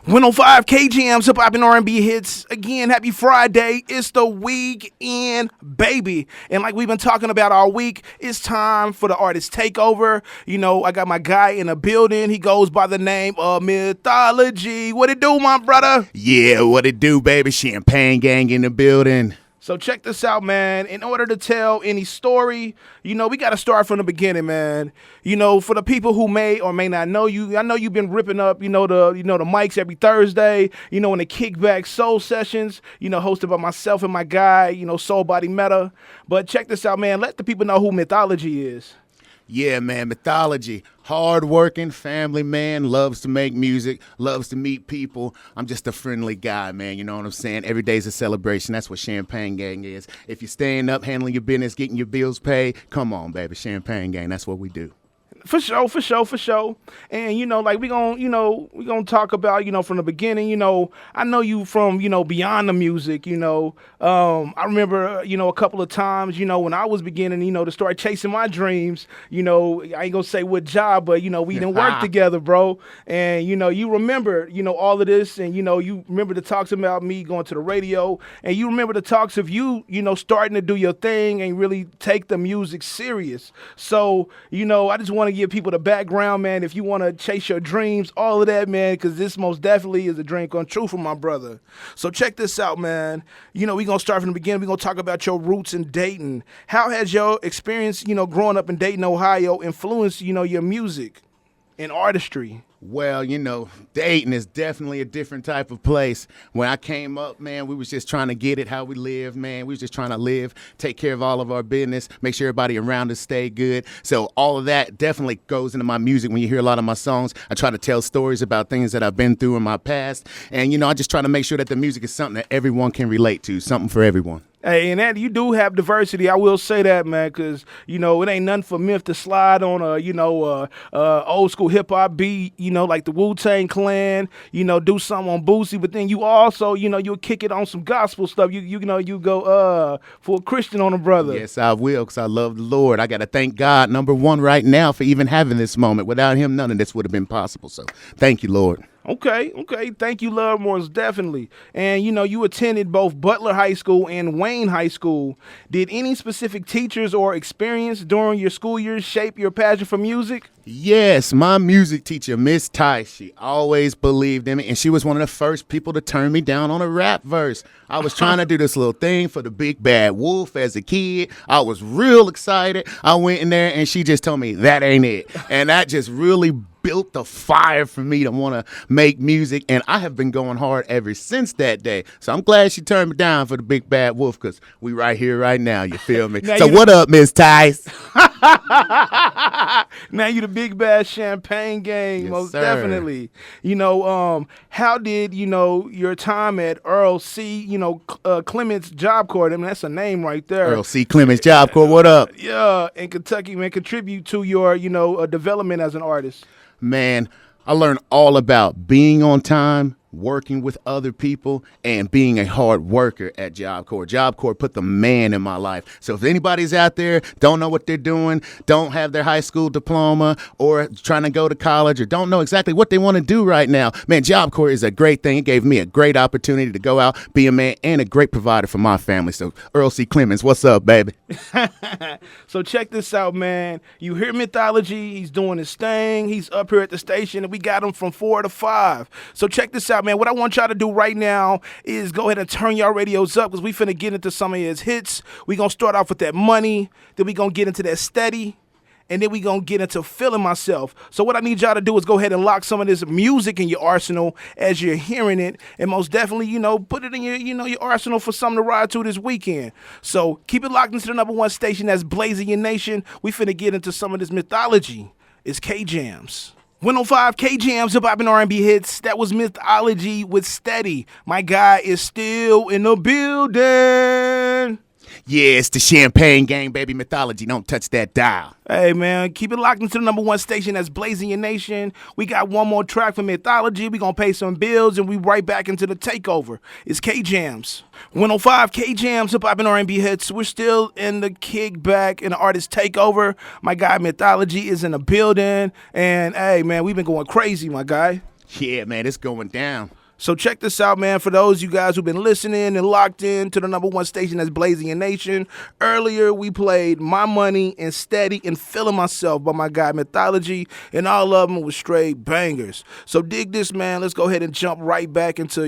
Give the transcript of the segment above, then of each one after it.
105 KGM's hip hop and R&B hits. Again, happy Friday. It's the weekend, baby. And like we've been talking about all week, it's time for the artist takeover. You know, I got my guy in the building. He goes by the name of Mythology. What it do, my brother? Yeah, what it do, baby? Champagne gang in the building. So check this out, man. In order to tell any story, you know, we got to start from the beginning, man. You know, for the people who may or may not know you, I know you've been ripping up, the mics every Thursday, in the Kickback Soul Sessions, hosted by myself and my guy, Soul Body Meta. But check this out, man. Let the people know who Mythology is. Yeah, man, Mythology. Hard-working family man, loves to make music, loves to meet people. I'm just a friendly guy, man, you know what I'm saying? Every day's a celebration. That's what Champagne Gang is. If you're staying up, handling your business, getting your bills paid, come on, baby, Champagne Gang, that's what we do. For sure. And, we gonna talk about, from the beginning, I know you from, beyond the music, I remember, a couple of times, when I was beginning, to start chasing my dreams, I ain't gonna say what job, but, we didn't work together, bro. And, you remember, all of this and, you remember the talks about me going to the radio and you remember the talks of you, starting to do your thing and really take the music serious. So, I just want to give people the background, man. If you want to chase your dreams, all of that, man, because this most definitely is a dream come true for my brother. So check this out, man. We're going to start from the beginning. We're going to talk about your roots in Dayton. How has your experience, growing up in Dayton, Ohio, influenced, your music and artistry? Well, Dayton is definitely a different type of place. When I came up, man, we was just trying to get it how we live, man. We was just trying to live, take care of all of our business, make sure everybody around us stay good. So all of that definitely goes into my music. When you hear a lot of my songs, I try to tell stories about things that I've been through in my past. And, I just try to make sure that the music is something that everyone can relate to, something for everyone. Hey, and that you do have diversity. I will say that, man, because, it ain't nothing for Myth to slide on old school hip hop beat, like the Wu-Tang Clan, do something on Boosie. But then you also, you'll kick it on some gospel stuff. You go for a Christian on a brother. Yes, I will, because I love the Lord. I got to thank God, number one, right now for even having this moment. Without him, none of this would have been possible. So thank you, Lord. Okay. Thank you, love, most definitely. And, you attended both Butler High School and Wayne High School. Did any specific teachers or experience during your school years shape your passion for music? Yes, my music teacher, Miss Tice, she always believed in me, and she was one of the first people to turn me down on a rap verse. I was trying to do this little thing for the Big Bad Wolf as a kid. I was real excited. I went in there, and she just told me, that ain't it. And that just really built the fire for me to want to make music, and I have been going hard ever since that day. So I'm glad she turned me down for the Big Bad Wolf, because we right here right now, you feel me? So what up, Miss Tice? Now you the Big Bad Champagne Gang, yes, most sir. Definitely. How did, your time at Earl C., Clements Job Corps, I mean, that's a name right there. Earl C. Clements Job Corps, what up? Yeah, in Kentucky, man, contribute to your, development as an artist? Man, I learned all about being on time, working with other people, and being a hard worker at Job Corps. Job Corps put the man in my life. So if anybody's out there, don't know what they're doing, don't have their high school diploma, or trying to go to college, or don't know exactly what they want to do right now, man, Job Corps is a great thing. It gave me a great opportunity to go out, be a man, and a great provider for my family. So Earl C. Clements, what's up, baby? So check this out, man. You hear Mythology, he's doing his thing. He's up here at the station, and we got him from 4 to 5. So check this out, man. What I want y'all to do right now is go ahead and turn y'all radios up, because we finna get into some of his hits. We gonna start off with that Money, then we gonna get into that Steady, and then we gonna get into Feeling Myself. So what I need y'all to do is go ahead and lock some of this music in your arsenal as you're hearing it, and most definitely, put it in your, your arsenal for something to ride to this weekend. So keep it locked into the number one station that's blazing your nation. We finna get into some of this Mythology. It's K-Jams. 105 KGM's hip hop and R&B hits. That was Mythology with Steady. My guy is still in the building. Yeah, it's the Champagne Gang, baby. Mythology, don't touch that dial. Hey, man, keep it locked into the number one station that's blazing your nation. We got one more track for Mythology. We gonna pay some bills, and we right back into the takeover. It's K-Jams. 105 K-Jams, hip hop and R&B hits. We're still in the kickback and the artist takeover. My guy Mythology is in the building. And, hey, man, we've been going crazy, my guy. Yeah, man, it's going down. So check this out, man. For those of you guys who've been listening and locked in to the number one station that's blazing your nation, earlier we played My Money and Steady and Feeling Myself by my guy Mythology, and all of them was straight bangers. So dig this, man. Let's go ahead and jump right back into,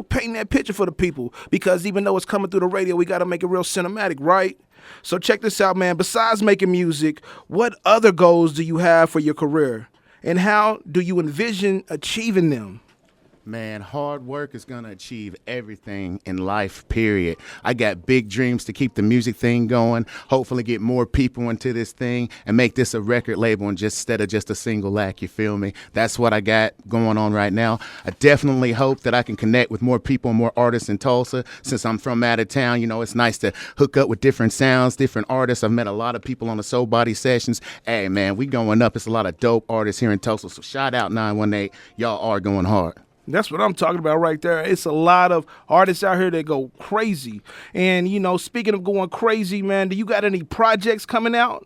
painting that picture for the people, because even though it's coming through the radio, we got to make it real cinematic, right? So check this out, man. Besides making music, what other goals do you have for your career? And how do you envision achieving them? Man, hard work is going to achieve everything in life, period. I got big dreams to keep the music thing going, hopefully get more people into this thing and make this a record label instead of just a single act, you feel me? That's what I got going on right now. I definitely hope that I can connect with more people and more artists in Tulsa. Since I'm from out of town, it's nice to hook up with different sounds, different artists. I've met a lot of people on the Soul Body sessions. Hey, man, we going up. It's a lot of dope artists here in Tulsa, so shout out 918. Y'all are going hard. That's what I'm talking about right there. It's a lot of artists out here that go crazy. And, speaking of going crazy, man, do you got any projects coming out?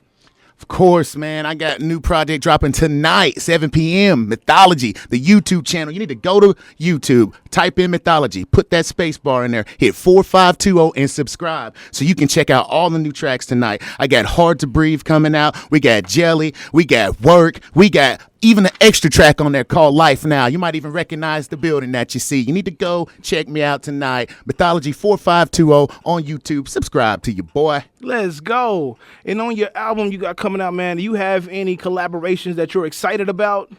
Of course, man. I got a new project dropping tonight, 7 p.m. Mythology, the YouTube channel. You need to go to YouTube, type in Mythology, put that space bar in there, hit 4520 and subscribe so you can check out all the new tracks tonight. I got Hard to Breathe coming out. We got Jelly. We got Work. We got even an extra track on there called Life Now. You might even recognize the building that you see. You need to go check me out tonight. Mythology 4520 on YouTube. Subscribe to your boy. Let's go. And on your album you got coming out, man, do you have any collaborations that you're excited about?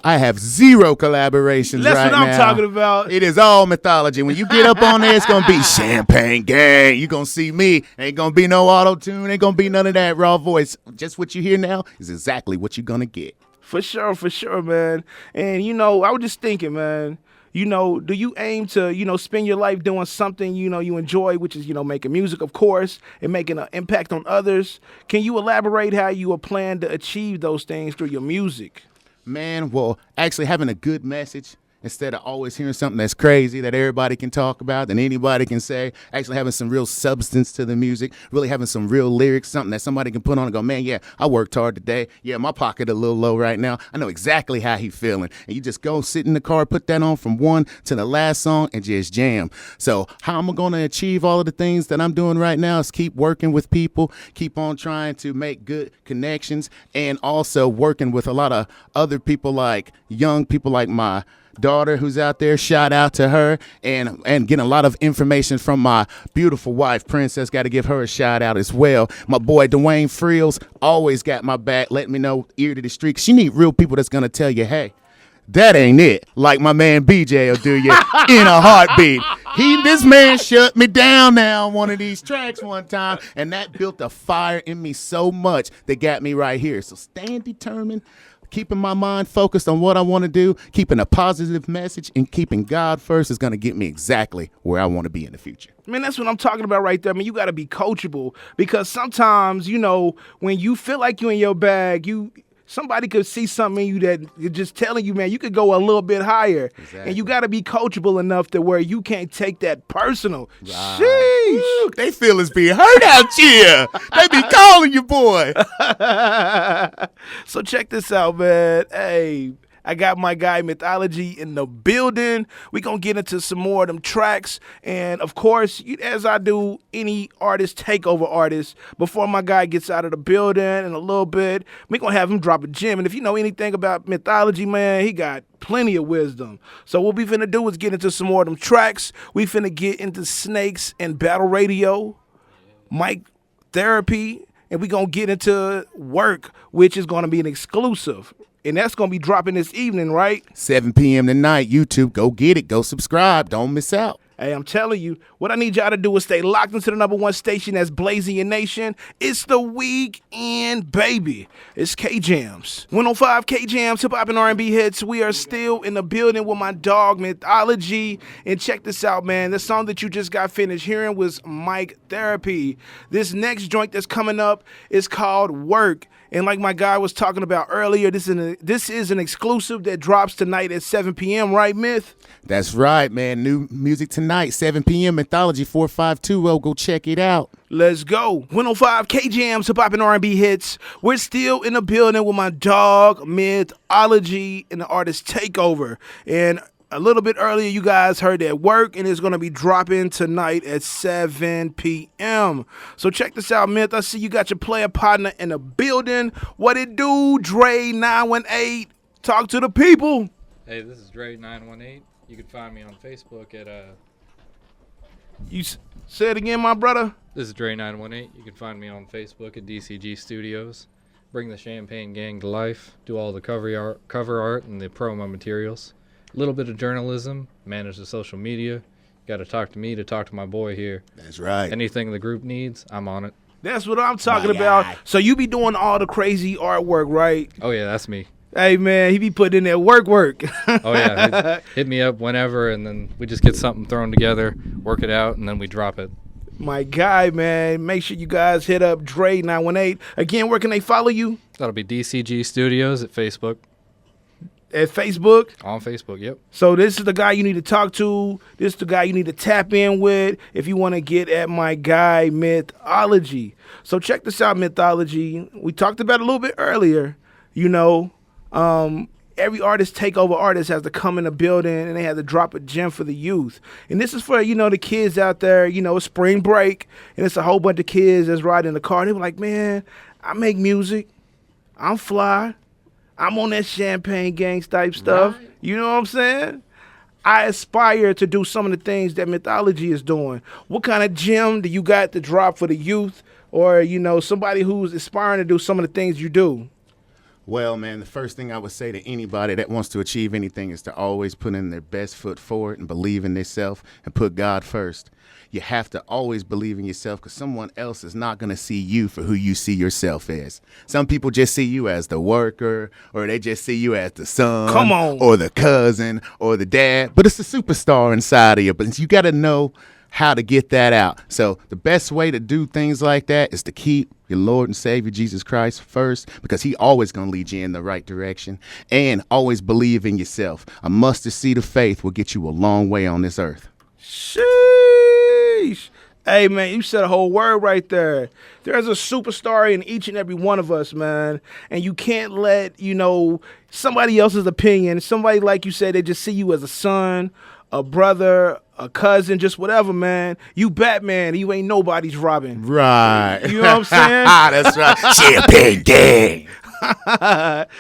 I have 0 collaborations That's right what I'm now. talking about. It is all Mythology. When you get up on there, it's going to be Champagne Gang. You're going to see me. Ain't going to be no auto-tune. Ain't going to be none of that raw voice. Just what you hear now is exactly what you're going to get. For sure, man. And, I was just thinking, man, do you aim to, spend your life doing something, you enjoy, which is, making music, of course, and making an impact on others? Can you elaborate how you will plan to achieve those things through your music? Man, well, actually having a good message instead of always hearing something that's crazy that everybody can talk about, that anybody can say, actually having some real substance to the music, really having some real lyrics, something that somebody can put on and go, man, yeah, I worked hard today. Yeah, my pocket a little low right now. I know exactly how he feeling. And you just go sit in the car, put that on from one to the last song and just jam. So how am I going to achieve all of the things that I'm doing right now is keep working with people, keep on trying to make good connections, and also working with a lot of other people, like young people like my daughter who's out there, shout out to her, and getting a lot of information from my beautiful wife Princess. Got to give her a shout out as well. My boy Dwayne Friels always got my back, let me know ear to the street, 'cause you need real people that's gonna tell you, hey, that ain't it, like my man BJ will do you in a heartbeat. This man shut me down now on one of these tracks one time, and that built a fire in me so much that got me right here. So staying determined, keeping my mind focused on what I want to do, keeping a positive message, and keeping God first is going to get me exactly where I want to be in the future. Man, that's what I'm talking about right there. I mean, you got to be coachable, because sometimes, when you feel like you're in your bag, somebody could see something in you that is just telling you, man, you could go a little bit higher. Exactly. And you got to be coachable enough to where you can't take that personal. Right. Sheesh. Woo, they feelings be hurt out here. They be calling you, boy. So check this out, man. Hey, I got my guy Mythology in the building. We're going to get into some more of them tracks. And, of course, as I do any artist, takeover artist, before my guy gets out of the building in a little bit, we're going to have him drop a gem. And if you know anything about Mythology, man, he got plenty of wisdom. So what we finna do is get into some more of them tracks. We finna get into Snakes and Battle Radio, Mic Therapy, and we going to get into Work, which is going to be an exclusive. And that's going to be dropping this evening, right? 7 p.m. tonight. YouTube, go get it. Go subscribe. Don't miss out. Hey, I'm telling you, what I need y'all to do is stay locked into the number one station that's blazing your nation. It's the weekend, baby. It's K-Jams. 105 K-Jams, hip-hop and R&B hits. We are still in the building with my dog, Mythology. And check this out, man. The song that you just got finished hearing was Mic Therapy. This next joint that's coming up is called Work. And like my guy was talking about earlier, this is an exclusive that drops tonight at 7 p.m., right, Myth? That's right, man. New music tonight, 7 p.m. Mythology 4520. Go check it out. Let's go. 105 K-Jams, hip-hop and R&B hits. We're still in the building with my dog, Mythology, and the artist Takeover. And a little bit earlier, you guys heard that work, and it's going to be dropping tonight at 7 p.m. So check this out, Myth. I see you got your player partner in the building. What it do, Dre 918? Talk to the people. Hey, this is Dre 918. You can find me on Facebook at You say it again, my brother. This is Dre 918. You can find me on Facebook at DCG Studios. Bring the Champagne Gang to life. Do all the cover art and the promo materials. A little bit of journalism, manage the social media. Got to talk to me to talk to my boy here. That's right. Anything the group needs, I'm on it. That's what I'm talking about. So you be doing all the crazy artwork, right? Oh, yeah, that's me. Hey, man, he be putting in that work. Oh, yeah. Hit me up whenever, and then we just get something thrown together, work it out, and then we drop it. My guy, man. Make sure you guys hit up Dre 918. Again, where can they follow you? That'll be DCG Studios at Facebook. At Facebook? On Facebook, yep. So this is the guy you need to talk to. This is the guy you need to tap in with if you want to get at my guy, Mythology. So check this out, Mythology. We talked about it a little bit earlier. You know, every artist, Takeover artist, has to come in the building and they have to drop a gem for the youth. And this is for, you know, the kids out there. You know, it's spring break, and it's a whole bunch of kids that's riding in the car. And they were like, man, I make music. I'm fly. I'm on that Champagne Gang type stuff. Right. You know what I'm saying? I aspire to do some of the things that Mythology is doing. What kind of gem do you got to drop for the youth, or, you know, somebody who's aspiring to do some of the things you do? Well, man, the first thing I would say to anybody that wants to achieve anything is to always put in their best foot forward and believe in themselves and put God first. You have to always believe in yourself, because someone else is not going to see you for who you see yourself as. Some people just see you as the worker, or they just see you as the son, come on, or the cousin, or the dad. But it's the superstar inside of you. But you got to know how to get that out. So the best way to do things like that is to keep your Lord and Savior Jesus Christ first, because he always going to lead you in the right direction. And always believe in yourself. A mustard seed of faith will get you a long way on this earth. Sheesh. Hey, man, you said a whole word right there. There's a superstar in each and every one of us, man. And you can't let, you know, somebody else's opinion, somebody, like you said, they just see you as a son, a brother, a cousin, just whatever, man. You Batman, you ain't nobody's Robin. Right. You know what I'm saying? That's right. Champagne Gang.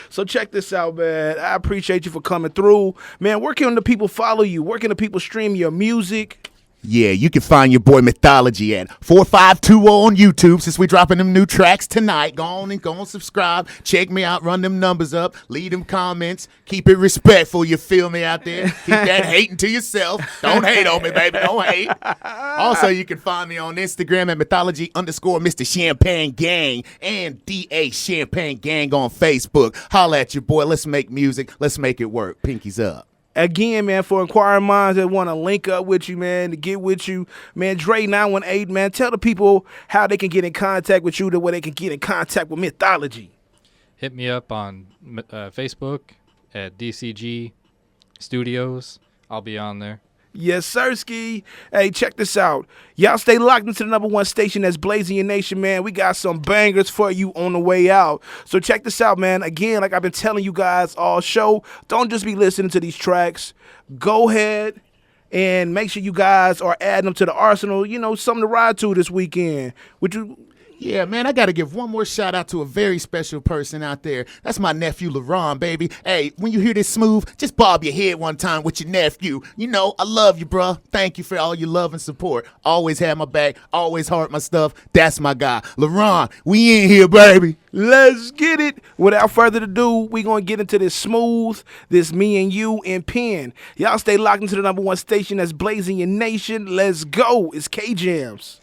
So check this out, man. I appreciate you for coming through. Man, where can the people follow you? Where can the people stream your music? Yeah, you can find your boy Mythology at 4520 on YouTube, since we dropping them new tracks tonight. Go on, subscribe. Check me out. Run them numbers up. Leave them comments. Keep it respectful. You feel me out there? Keep that hating to yourself. Don't hate on me, baby. Don't hate. Also, you can find me on Instagram at Mythology_Mr. Champagne Gang and DA Champagne Gang on Facebook. Holla at your boy. Let's make music. Let's make it work. Pinkies up. Again, man, for inquiring minds that want to link up with you, man, to get with you, man, Dre 918, man, tell the people how they can get in contact with you, the way they can get in contact with Mythology. Hit me up on Facebook at DCG Studios. I'll be on there. Yes, sirski. Hey, check this out. Y'all stay locked into the #1 station that's blazing your nation, man. We got some bangers for you on the way out. So check this out, man. Again, like I've been telling you guys all show, don't just be listening to these tracks. Go ahead and make sure you guys are adding them to the arsenal. You know, something to ride to this weekend. Would you... Yeah, man, I got to give one more shout out to a very special person out there. That's my nephew, LaRon, baby. Hey, when you hear this smooth, just bob your head one time with your nephew. You know, I love you, bruh. Thank you for all your love and support. Always had my back, always heart my stuff. That's my guy. LaRon, we in here, baby. Let's get it. Without further ado, we going to get into this smooth, this me and you in pen. Y'all stay locked into the #1 station that's blazing your nation. Let's go. It's K-Jams.